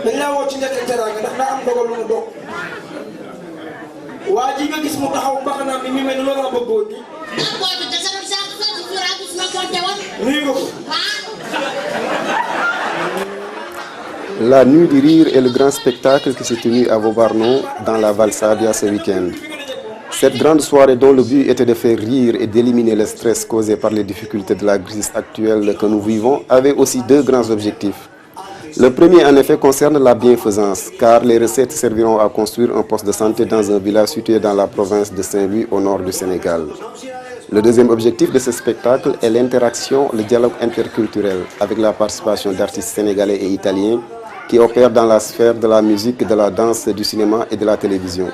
dañ laa woo ci njëkk teraanga ndax daa am dogal lu mu dog waa ji nga gis mu taxaw mbaxanaam ni mi mel ni loolu la bëggoon ni nuyu nga ko. La Nuit du Rire est le grand spectacle qui s'est tenu à Vaubarnon dans la Valsadia ce week-end. Cette grande soirée dont le but était de faire rire et d'éliminer le stress causé par les difficultés de la crise actuelle que nous vivons avait aussi deux grands objectifs. Le premier, en effet, concerne la bienfaisance, car les recettes serviront à construire un poste de santé dans un village situé dans la province de Saint-Louis, au nord du Sénégal. Le deuxième objectif de ce spectacle est l'interaction, le dialogue interculturel, avec la participation d'artistes sénégalais et italiens qui opèrent dans la sphère de la musique, de la danse, du cinéma et de la télévision.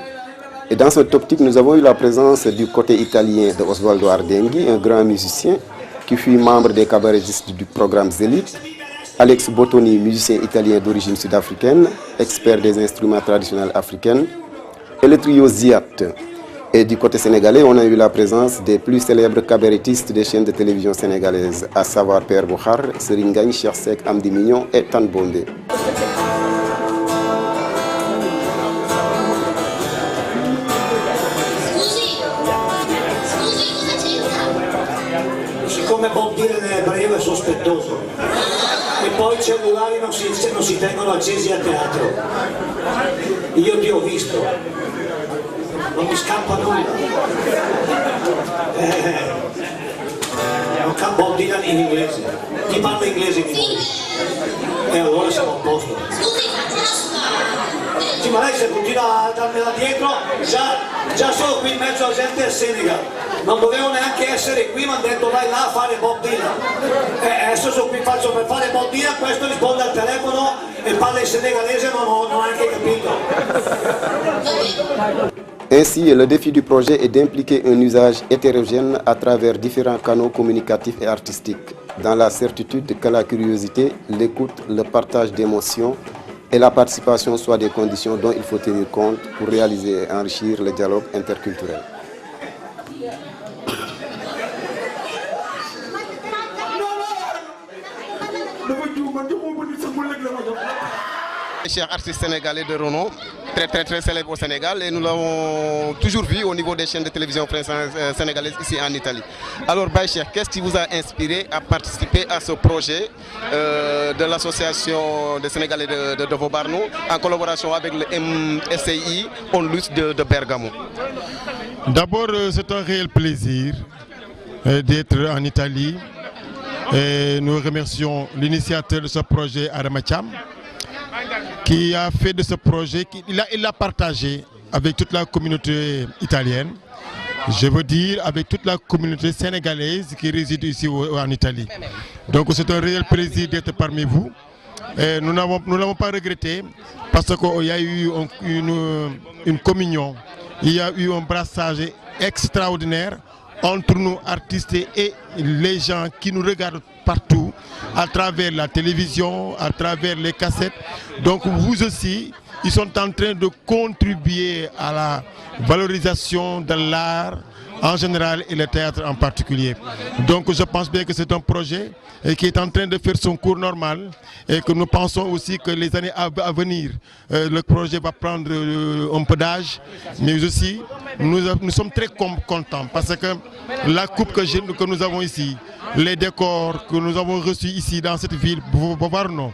Et dans cette optique, nous avons eu la présence du côté italien de Osvaldo Ardenghi, un grand musicien qui fut membre des cabarettistes du programme Zélite, Alex Bottoni, musicien italien d'origine sud-africaine, expert des instruments traditionnels africains, et le trio Ziat. Et du côté sénégalais, on a eu la présence des plus célèbres cabarettistes des chaînes de télévision sénégalaises, à savoir Père Boukhar, Serigne Ngagne, Cheikh Seck, Amdi Mignon et Tan Bondé. Siccome Bob Dylan è breve e sospettoso e poi i cellulari non si tengono accesi a teatro, io ti ho visto, non mi scappa nulla. Bob Dylan in inglese, chi parla inglese in inglese? E allora siamo a posto. Sì, ma lei se continua a darmela dietro, già solo qui in mezzo alla gente del Senegal. Non dovevo neanche essere qui, mi hanno detto vai là a fare Bob Dylan. Adesso sono qui, faccio per fare Bob Dylan, questo risponde al telefono e parla in senegalese, non ho neanche capito. Ainsi, le défi du projet est d'impliquer un usage hétérogène à travers différents canaux communicatifs et artistiques, dans la certitude que la curiosité, l'écoute, le partage d'émotions et la participation soient des conditions dont il faut tenir compte pour réaliser et enrichir le dialogue interculturel. Chers artistes sénégalais de renom, très célèbres au Sénégal, et nous l'avons toujours vu au niveau des chaînes de télévision sénégalaises ici en Italie. Alors Baïcher, qu'est-ce qui vous a inspiré à participer à ce projet de l'association des Sénégalais de Vaubarnon en collaboration avec le MSCI Onlus de Bergamo? D'abord, c'est un réel plaisir d'être en Italie. Et nous remercions l'initiateur de ce projet, Adama Thiam, qui a fait de ce projet, il l'a partagé avec toute la communauté italienne, je veux dire avec toute la communauté sénégalaise qui réside ici en Italie. Donc c'est un réel plaisir d'être parmi vous. Et nous ne l'avons pas regretté parce qu'il y a eu une communion, il y a eu un brassage extraordinaire entre nous artistes et les gens qui nous regardent partout, à travers la télévision, à travers les cassettes. Donc vous aussi, ils sont en train de contribuer à la valorisation de l'art en général et le théâtre en particulier. Donc je pense bien que c'est un projet qui est en train de faire son cours normal et que nous pensons aussi que les années à venir, le projet va prendre un peu d'âge, mais aussi nous sommes très contents parce que la coupe que nous avons ici, les décors que nous avons reçus ici dans cette ville, Vaubarnon,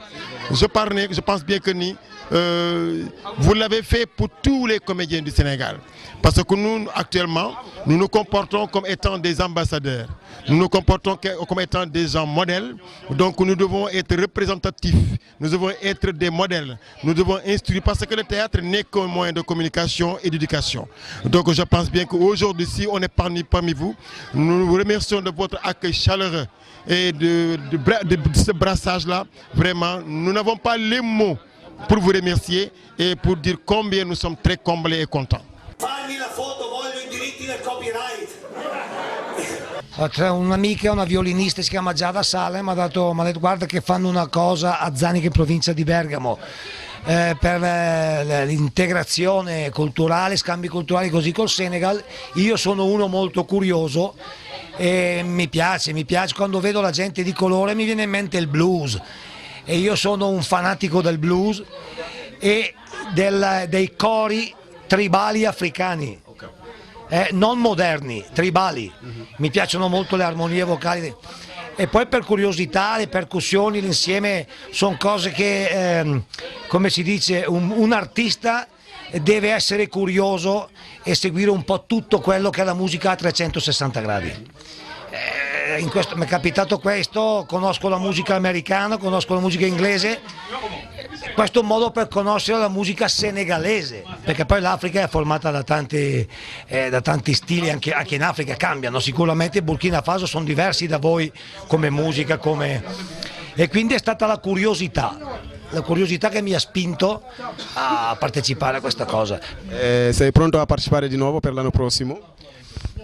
je pense bien que vous l'avez fait pour tous les comédiens du Sénégal. Parce que nous, actuellement, nous nous comportons comme étant des ambassadeurs. Nous nous comportons comme étant des gens modèles. Donc nous devons être représentatifs. Nous devons être des modèles. Nous devons instruire parce que le théâtre n'est qu'un moyen de communication et d'éducation. Donc je pense bien qu'aujourd'hui, si on est parmi vous, nous vous remercions de votre accueil chaleureux et de ce brassage-là. Vraiment, nous n'avons pas les mots pour vous remercier et pour dire combien nous sommes très comblés et contents. C'è un'amica, una violinista, si chiama Giada Sale, mi ha detto guarda che fanno una cosa a Zaniche, provincia di Bergamo. per l'integrazione culturale, scambi culturali così col Senegal. Io sono uno molto curioso e mi piace quando vedo la gente di colore, mi viene in mente il blues e io sono un fanatico del blues e dei cori tribali africani, non moderni, tribali. Mi piacciono molto le armonie vocali. E poi per curiosità le percussioni, l'insieme sono cose che, come si dice, un artista deve essere curioso e seguire un po' tutto quello che è la musica a 360 gradi. Mi è capitato questo, conosco la musica americana, conosco la musica inglese, questo è un modo per conoscere la musica senegalese, perché poi l'Africa è formata da tanti stili, anche in Africa cambiano, sicuramente il Burkina Faso sono diversi da voi come musica, e quindi è stata la curiosità che mi ha spinto a partecipare a questa cosa. Sei pronto a partecipare di nuovo per l'anno prossimo?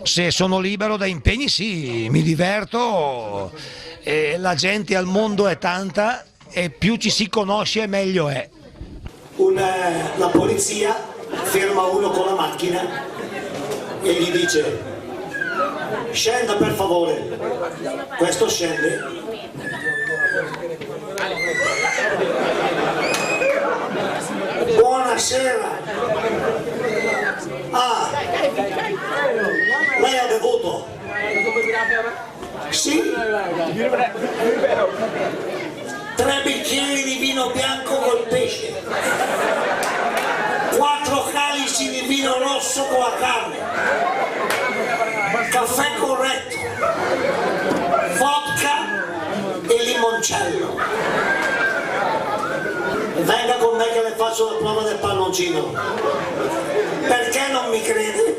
Se sono libero da impegni sì, mi diverto, la gente al mondo è tanta e più ci si conosce meglio è. La polizia ferma uno con la macchina e gli dice: scenda per favore. Questo scende. Buonasera. Ah, lei ha bevuto? Sì? 3 bicchieri di vino bianco col pesce, 4 calici di vino rosso con la carne, caffè corretto, vodka e limoncello. Venga con me che le faccio la prova del palloncino. Perché non mi crede?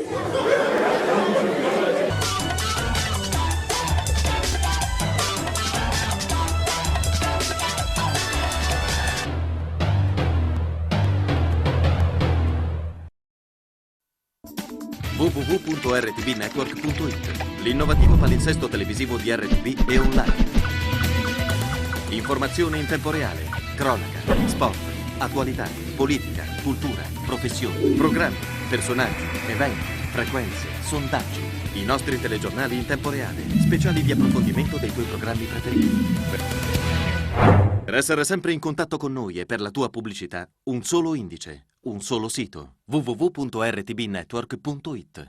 www.rtbnetwork.it, l'innovativo palinsesto televisivo di RTB e online. Informazione in tempo reale, cronaca, sport, attualità, politica, cultura, professioni, programmi, personaggi, eventi, frequenze, sondaggi. I nostri telegiornali in tempo reale, speciali di approfondimento dei tuoi programmi preferiti. Per essere sempre in contatto con noi e per la tua pubblicità, un solo indice, un solo sito: www.rtbnetwork.it.